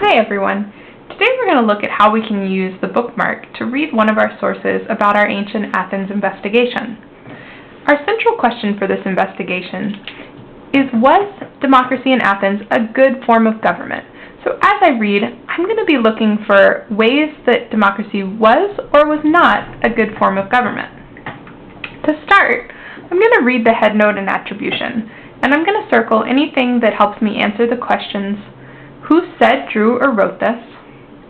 Hi everyone! Today we're going to look at how we can use the bookmark to read one of our sources about our ancient Athens investigation. Our central question for this investigation is, was democracy in Athens a good form of government? So as I read, I'm going to be looking for ways that democracy was or was not a good form of government. To start, I'm going to read the headnote and attribution, and I'm going to circle anything that helps me answer the questions: who said, drew, or wrote this?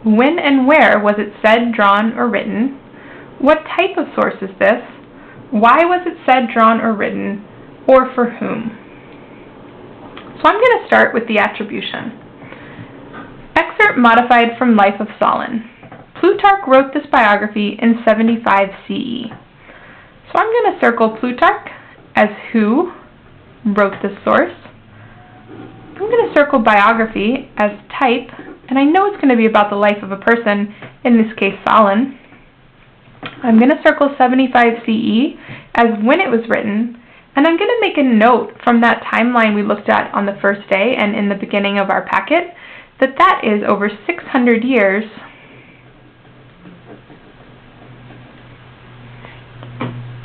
When and where was it said, drawn, or written? What type of source is this? Why was it said, drawn, or written? Or for whom? So I'm going to start with the attribution. Excerpt modified from Life of Solon. Plutarch wrote this biography in 75 CE. So I'm going to circle Plutarch as who wrote this source. I'm going to circle biography as type, and I know it's going to be about the life of a person, in this case Solon. I'm going to circle 75 CE as when it was written, and I'm going to make a note from that timeline we looked at on the first day and in the beginning of our packet that is over 600 years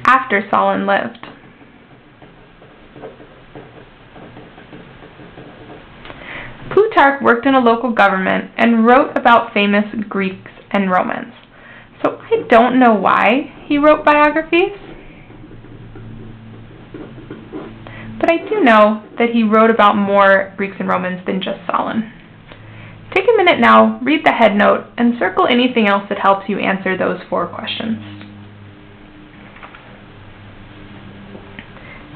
after Solon lived. Plutarch worked in a local government and wrote about famous Greeks and Romans. So I don't know why he wrote biographies, but I do know that he wrote about more Greeks and Romans than just Solon. Take a minute now, read the headnote, and circle anything else that helps you answer those 4 questions.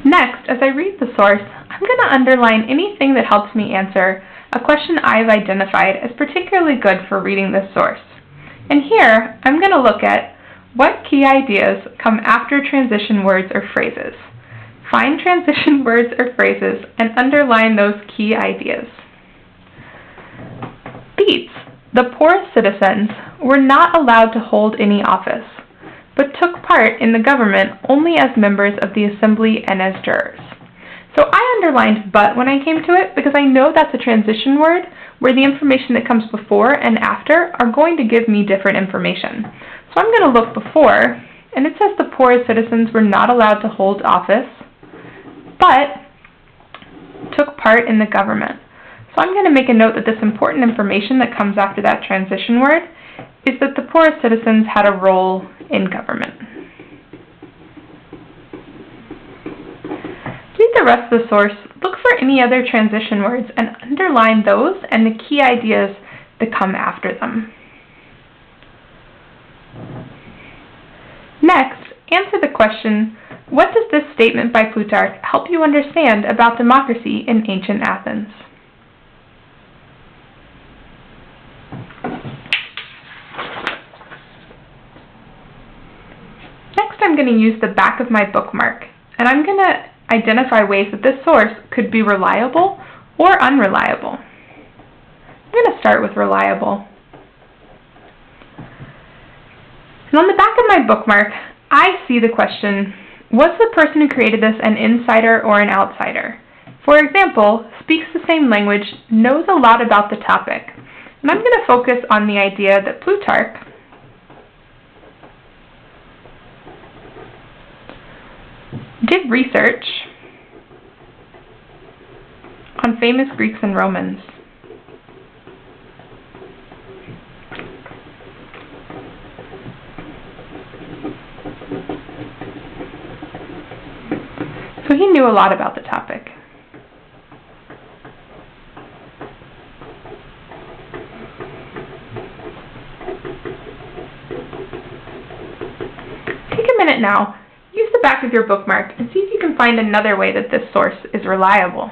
Next, as I read the source, I'm going to underline anything that helps me answer a question I've identified as particularly good for reading this source. And here, I'm going to look at what key ideas come after transition words or phrases. Find transition words or phrases and underline those key ideas. Beats, the poorest citizens, were not allowed to hold any office, but took part in the government only as members of the assembly and as jurors. So I underlined but when I came to it because I know that's a transition word where the information that comes before and after are going to give me different information. So I'm going to look before, and it says the poorest citizens were not allowed to hold office, but took part in the government. So I'm going to make a note that this important information that comes after that transition word is that the poorest citizens had a role in government. Read the rest of the source, look for any other transition words, and underline those and the key ideas that come after them. Next, answer the question, what does this statement by Plutarch help you understand about democracy in ancient Athens? Next, I'm going to use the back of my bookmark, and I'm going to identify ways that this source could be reliable or unreliable. I'm going to start with reliable. And on the back of my bookmark, I see the question, was the person who created this an insider or an outsider? For example, speaks the same language, knows a lot about the topic. And I'm going to focus on the idea that Plutarch did research on famous Greeks and Romans. So he knew a lot about the topic. Take a minute now. Use the back of your bookmark and see if you can find another way that this source is reliable.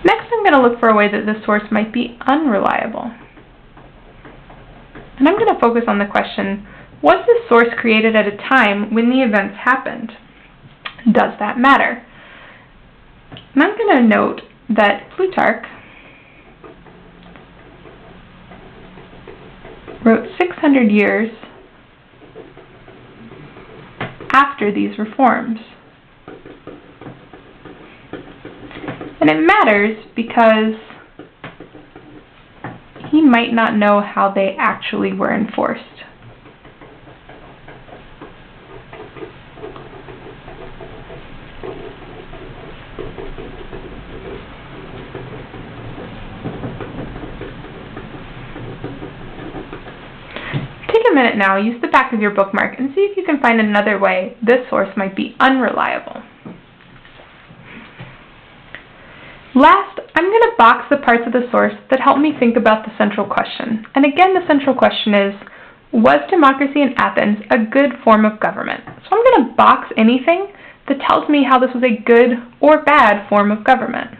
Next, I'm going to look for a way that this source might be unreliable. And I'm going to focus on the question, was this source created at a time when the events happened? Does that matter? And I'm going to note that Plutarch wrote 600 years after these reforms. And it matters because he might not know how they actually were enforced. Take a minute now, use the back of your bookmark, and see if you can find another way this source might be unreliable. Last, I'm going to box the parts of the source that help me think about the central question. And again, the central question is, was democracy in Athens a good form of government? So I'm going to box anything that tells me how this was a good or bad form of government.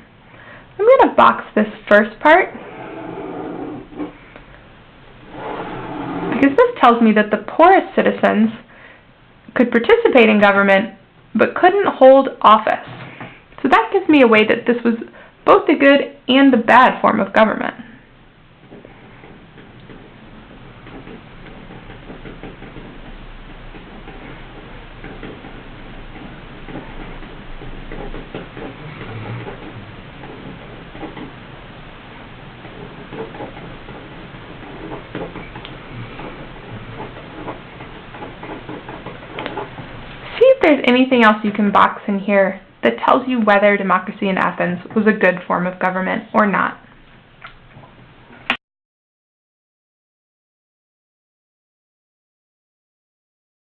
I'm going to box this first part because this tells me that the poorest citizens could participate in government but couldn't hold office. So that gives me a way that this was both the good and the bad form of government. See if there's anything else you can box in here that tells you whether democracy in Athens was a good form of government or not.